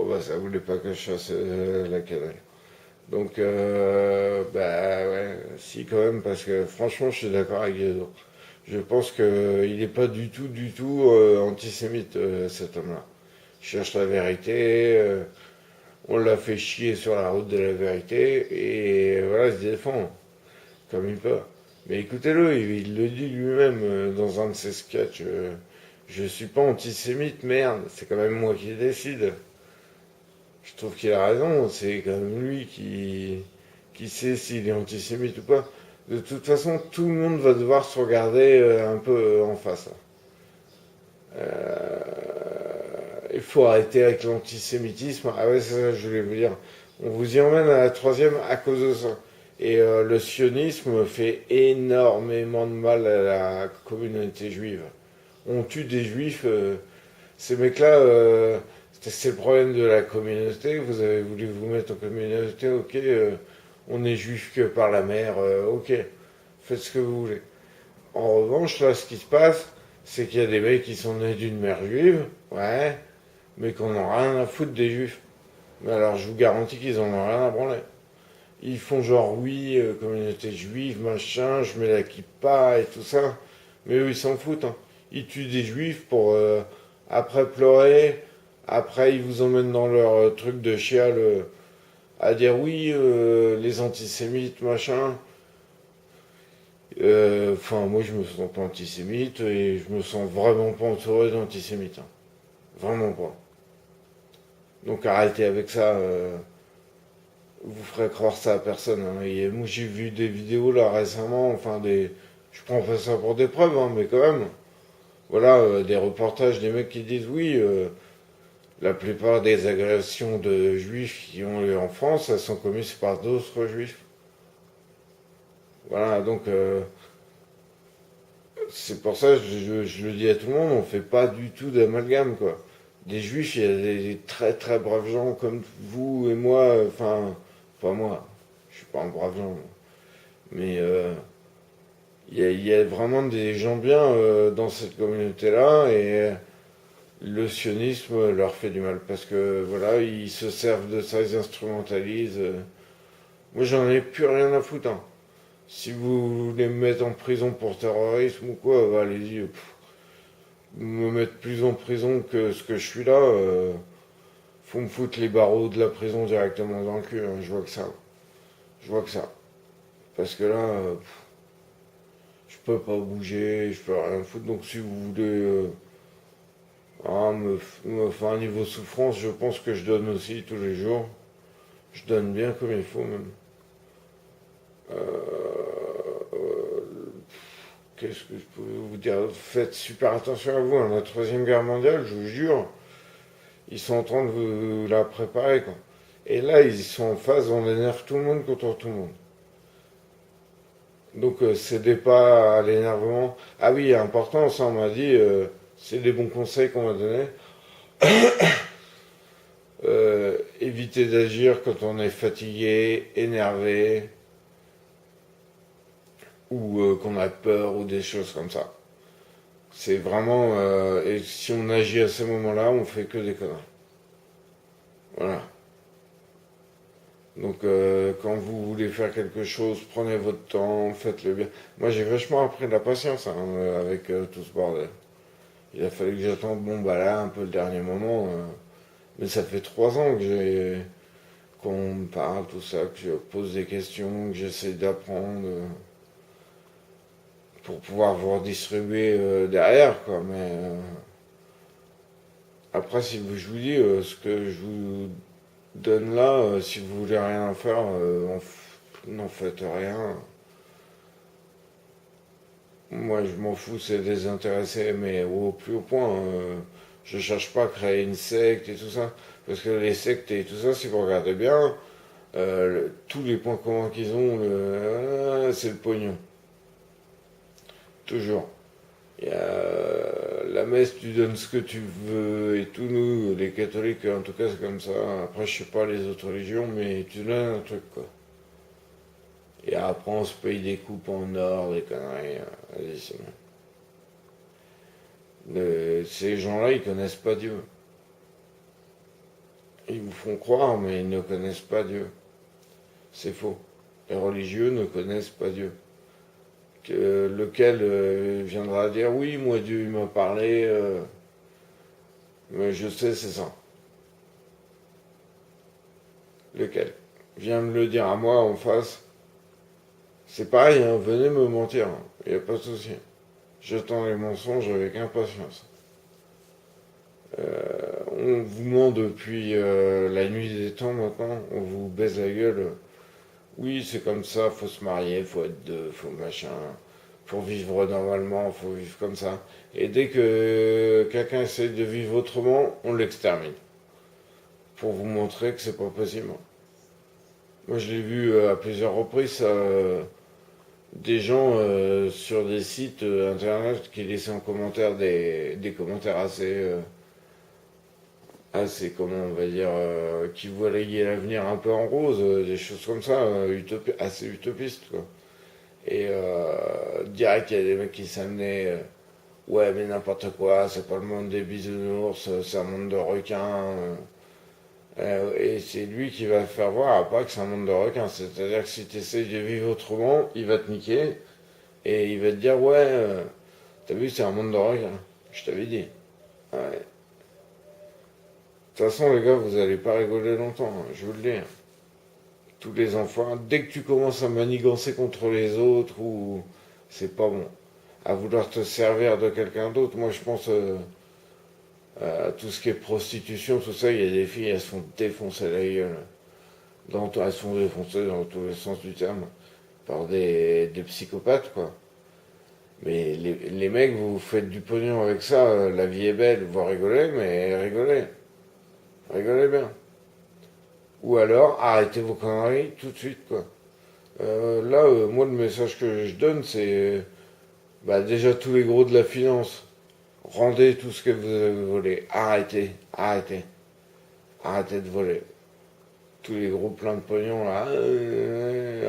bah ça voulait pas que je fasse la cannelle. Donc, bah ouais, si quand même, parce que franchement, je suis d'accord avec Guédo. Je pense qu'il n'est pas du tout antisémite, cet homme-là. Il cherche la vérité, on l'a fait chier sur la route de la vérité, et voilà, il se défend, comme il peut. Mais écoutez-le, il le dit lui-même dans un de ses sketchs. Je suis pas antisémite, merde, c'est quand même moi qui décide. Je trouve qu'il a raison, c'est quand même lui qui sait s'il est antisémite ou pas. De toute façon, tout le monde va devoir se regarder un peu en face. Il faut arrêter avec l'antisémitisme. Ah ouais, c'est ça, je voulais vous dire. On vous y emmène à la troisième à cause de ça. Et le sionisme fait énormément de mal à la communauté juive. On tue des juifs. Ces mecs-là, c'est le problème de la communauté. Vous avez voulu vous mettre en communauté, ok. On est juif que par la mer, ok. Faites ce que vous voulez. En revanche, là, ce qui se passe, c'est qu'il y a des mecs qui sont nés d'une mère juive, ouais, mais qu'on n'a rien à foutre des juifs. Mais alors, je vous garantis qu'ils en ont rien à branler. Ils font genre, oui, communauté juive, machin, je mets la kippa et tout ça. Mais eux, ils s'en foutent, hein. Ils tuent des juifs pour après pleurer. Après, ils vous emmènent dans leur truc de chial à dire oui, les antisémites, machin. Enfin, moi, je me sens pas antisémite et je me sens vraiment pas entouré d'antisémites, hein. Vraiment pas. Donc arrêtez avec ça. Vous ferez croire ça à personne, hein. Et moi, j'ai vu des vidéos là récemment, enfin des. Je prends pas ça pour des preuves, hein, mais quand même. Voilà, des reportages des mecs qui disent oui, la plupart des agressions de juifs qui ont lieu en France, elles sont commises par d'autres juifs. Voilà, donc c'est pour ça que je le dis à tout le monde, on fait pas du tout d'amalgame, quoi. Des juifs, il y a des très très braves gens comme vous et moi, enfin, pas moi, je suis pas un brave gens, mais il y a vraiment des gens bien dans cette communauté-là et le sionisme leur fait du mal parce que voilà, ils se servent de ça, ils instrumentalisent. Moi, j'en ai plus rien à foutre, hein. Si vous voulez me mettre en prison pour terrorisme ou quoi, bah, allez-y. Me mettre plus en prison que ce que je suis là, faut me foutre les barreaux de la prison directement dans le cul, hein. Je vois que ça. Je vois que ça. Parce que là, je peux pas bouger, je peux rien foutre. Donc si vous voulez me faire un niveau souffrance, je pense que je donne aussi tous les jours. Je donne bien comme il faut même. Qu'est-ce que je peux vous dire? Faites super attention à vous, hein. La troisième guerre mondiale, je vous jure, ils sont en train de vous la préparer, quoi. Et là, ils sont en phase, on énerve tout le monde contre tout le monde. Donc, cédez pas à l'énervement. Ah oui, important, ça on m'a dit, c'est des bons conseils qu'on m'a donnés. Évitez d'agir quand on est fatigué, énervé, ou qu'on a peur, ou des choses comme ça. C'est vraiment. Et si on agit à ces moments-là, on fait que des conneries. Voilà. Donc, quand vous voulez faire quelque chose, prenez votre temps, faites-le bien. Moi, j'ai vachement appris de la patience, hein, avec tout ce bordel. Il a fallu que j'attende, bon, bah là, un peu le dernier moment. Mais ça fait 3 ans que j'ai qu'on me parle, tout ça, que je pose des questions, que j'essaie d'apprendre pour pouvoir vous redistribuer derrière, quoi. Mais après, si vous, je vous dis, ce que je vous donne là, si vous voulez rien en faire, n'en faites rien. Moi, je m'en fous, c'est désintéressé, mais au plus haut point, je cherche pas à créer une secte et tout ça. Parce que les sectes et tout ça, si vous regardez bien, tous les points communs qu'ils ont, c'est le pognon. Toujours. Il y a la messe, tu donnes ce que tu veux et tout. Nous, les catholiques, en tout cas, c'est comme ça. Après, je sais pas les autres religions, mais tu donnes un truc, quoi. Et après, on se paye des coupes en or, des conneries. Vas-y, c'est bon. Ces gens-là, ils connaissent pas Dieu. Ils vous font croire, mais ils ne connaissent pas Dieu. C'est faux. Les religieux ne connaissent pas Dieu. Lequel viendra dire oui, moi Dieu il m'a parlé, mais je sais c'est ça. Lequel viens me le dire à moi en face. C'est pareil, hein, venez me mentir, il n'y a pas de souci. J'attends les mensonges avec impatience. On vous ment depuis la nuit des temps maintenant, on vous baise la gueule. Oui, c'est comme ça, faut se marier, faut être deux, faut machin, pour vivre normalement, faut vivre comme ça. Et dès que quelqu'un essaie de vivre autrement, on l'extermine. Pour vous montrer que c'est pas possible. Moi, je l'ai vu à plusieurs reprises, des gens sur des sites internet qui laissaient en commentaire des commentaires assez, comment on va dire, qui voyaient l'avenir un peu en rose, des choses comme ça, assez utopistes, quoi. Et direct, il y a des mecs qui s'amenaient, ouais, mais n'importe quoi, c'est pas le monde des bisounours, c'est un monde de requins. Et c'est lui qui va faire voir après que c'est un monde de requins. C'est-à-dire que si tu essayes de vivre autrement, il va te niquer et il va te dire, ouais, t'as vu, c'est un monde de requins. Je t'avais dit. Ouais. De toute façon, les gars, vous allez pas rigoler longtemps, hein, je vous le dis. Hein. Tous les enfants, dès que tu commences à manigancer contre les autres, ou c'est pas bon. À vouloir te servir de quelqu'un d'autre, moi je pense tout ce qui est prostitution, tout ça, il y a des filles, elles se font défoncer la gueule. Elles se font défoncer dans tous les sens du terme. Par des psychopathes, quoi. Mais les mecs, vous faites du pognon avec ça, la vie est belle, vous rigolez, mais rigolez. Rigolez bien. Ou alors, arrêtez vos conneries tout de suite, quoi. Là, moi, le message que je donne, c'est bah, déjà tous les gros de la finance. Rendez tout ce que vous avez volé. Arrêtez, arrêtez. Arrêtez de voler. Tous les gros pleins de pognon, là,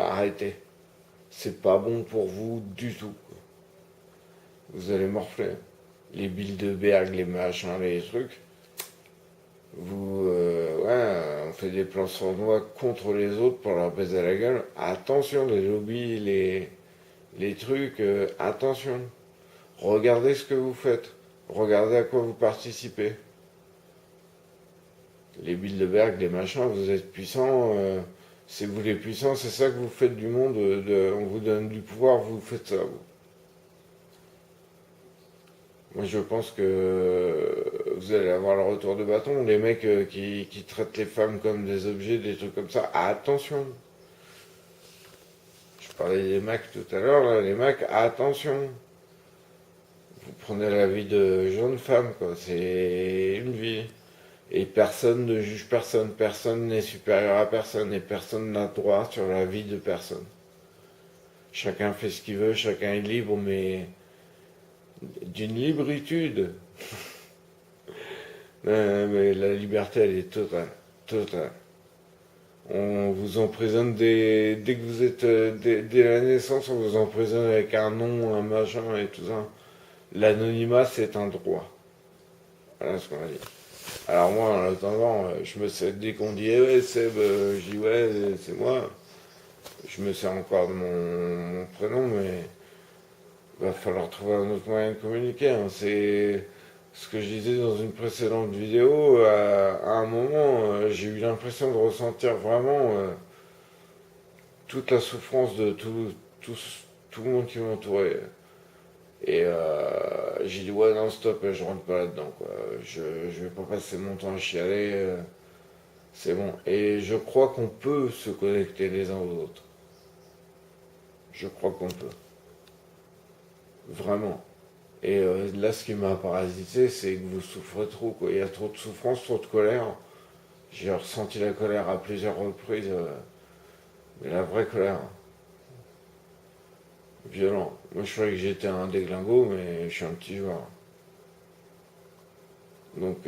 arrêtez. C'est pas bon pour vous du tout. Vous allez morfler. Les Bilderberg, les machins, les trucs. Ouais, on fait des plans sournois contre les autres pour leur baiser la gueule. Attention, les lobbies, les trucs, attention. Regardez ce que vous faites. Regardez à quoi vous participez. Les Bilderberg, les machins, vous êtes puissants. C'est vous les puissants, c'est ça que vous faites du monde. On vous donne du pouvoir, vous faites ça. Vous. Moi, je pense que vous allez avoir le retour de bâton. Les mecs qui traitent les femmes comme des objets, des trucs comme ça. Attention. Je parlais des Macs tout à l'heure, là. Les Macs, attention. Vous prenez la vie de jeunes femmes, quoi. C'est une vie. Et personne ne juge personne. Personne n'est supérieur à personne. Et personne n'a droit sur la vie de personne. Chacun fait ce qu'il veut, chacun est libre, mais d'une libritude. Mais la liberté, elle est totale. Totale. On vous emprisonne dès que vous êtes. Dès la naissance, on vous emprisonne avec un nom, un machin et tout ça. L'anonymat, c'est un droit. Voilà ce qu'on a dit. Alors moi, en attendant, je me sais, dès qu'on dit, eh ouais, Seb, je dis, ouais, c'est moi. Je me sers encore de mon prénom, mais va falloir trouver un autre moyen de communiquer. Hein. C'est ce que je disais dans une précédente vidéo. À un moment, j'ai eu l'impression de ressentir vraiment toute la souffrance de tout le monde qui m'entourait. Et j'ai dit ouais non stop, je rentre pas là-dedans quoi. Je vais pas passer mon temps à chialer. C'est bon. Et je crois qu'on peut se connecter les uns aux autres. Je crois qu'on peut. Vraiment. Et là, ce qui m'a parasité, c'est que vous souffrez trop, quoi. Il y a trop de souffrance, trop de colère. J'ai ressenti la colère à plusieurs reprises, mais la vraie colère. Violent. Moi, je croyais que j'étais un déglingo, mais je suis un petit joueur. Donc,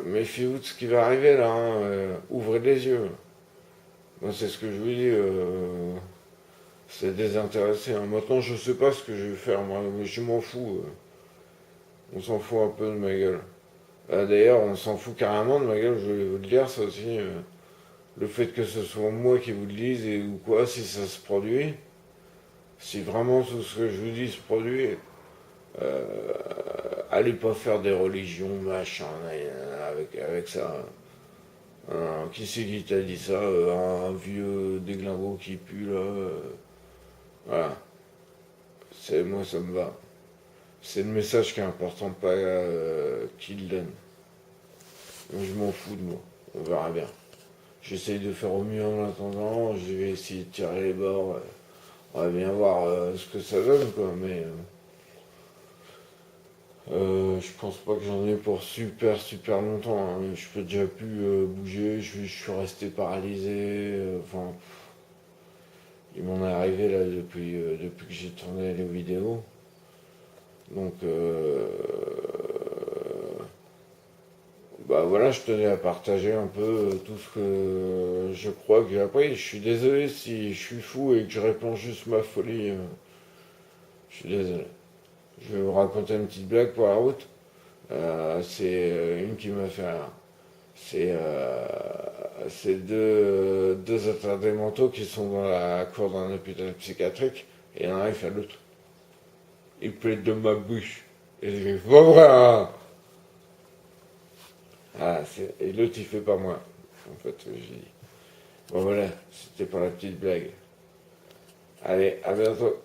méfiez-vous de ce qui va arriver là. Hein. Ouvrez les yeux. Moi, c'est ce que je vous dis. C'est désintéressé. Hein. Maintenant, je sais pas ce que je vais faire, moi, mais je m'en fous. On s'en fout un peu de ma gueule. D'ailleurs, on s'en fout carrément de ma gueule, je vais vous le dire, ça aussi. Le fait que ce soit moi qui vous le dise et ou quoi, si ça se produit, si vraiment tout ce que je vous dis se produit, euh, allez pas faire des religions, machin, avec ça. Qui c'est qui t'a dit ça? Un vieux déglingo qui pue là. Voilà. Moi, ça me va. C'est le message qui est important, pas qu'il donne. Je m'en fous de moi. On verra bien. J'essaye de faire au mieux en attendant. Je vais essayer de tirer les bords. On va bien voir ce que ça donne, quoi. Mais je pense pas que j'en ai pour super longtemps, hein. Je peux déjà plus bouger. Je suis resté paralysé. Enfin, il m'en est arrivé là depuis que j'ai tourné les vidéos. Donc, bah voilà, je tenais à partager un peu tout ce que je crois que j'ai appris. Je suis désolé si je suis fou et que je réponds juste ma folie. Je suis désolé. Je vais vous raconter une petite blague pour la route. C'est une qui m'a fait rire. C'est deux attardés mentaux qui sont dans la cour d'un hôpital psychiatrique. Et il y en a un, il fait à l'autre. Il plaide de ma bouche. Et je dis, pas vrai, hein. Et l'autre, il fait pas moi. En fait, j'ai dit. Bon voilà, c'était pour la petite blague. Allez, à bientôt.